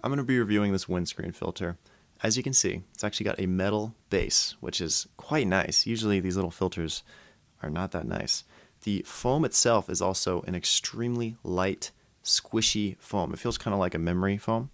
I'm going to be reviewing this windscreen filter. As you can see, it's actually got a metal base, which is quite nice. Usually these little filters are not that nice. The foam itself is also an extremely light, squishy foam. It feels kind of like a memory foam.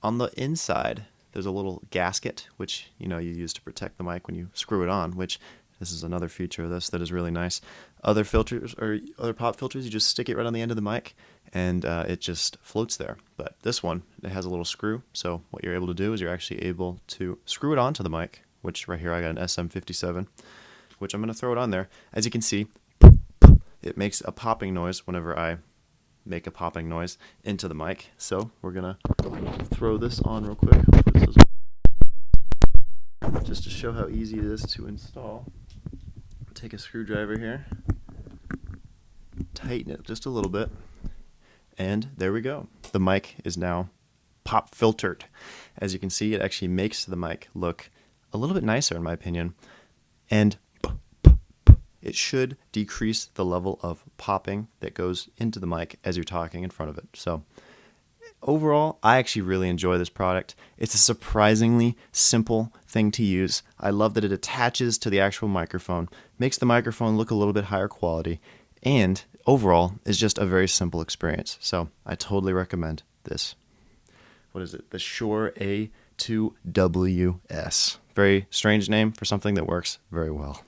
On the inside, there's a little gasket, which you use to protect the mic when you screw it on, which this is another feature of this that is really nice. Other filters or other pop filters, you just stick it right on the end of the mic and it just floats there. But this one, it has a little screw, so what you're able to do is you're actually able to screw it onto the mic, which right here I got an SM57, which I'm going to throw it on there. As you can see, it makes a popping noise whenever I make a popping noise into the mic. So we're going to throw this on real quick. Just to show how easy it is to install. Take a screwdriver here, tighten it just a little bit, and there we go. The mic is now pop filtered. As you can see, it actually makes the mic look a little bit nicer in my opinion, and it should decrease the level of popping that goes into the mic as you're talking in front of it. So overall, I actually really enjoy this product. It's a surprisingly simple thing to use. I love that it attaches to the actual microphone, makes the microphone look a little bit higher quality, and overall is just a very simple experience. So I totally recommend this. What is it? The Shure A2WS. Very strange name for something that works very well.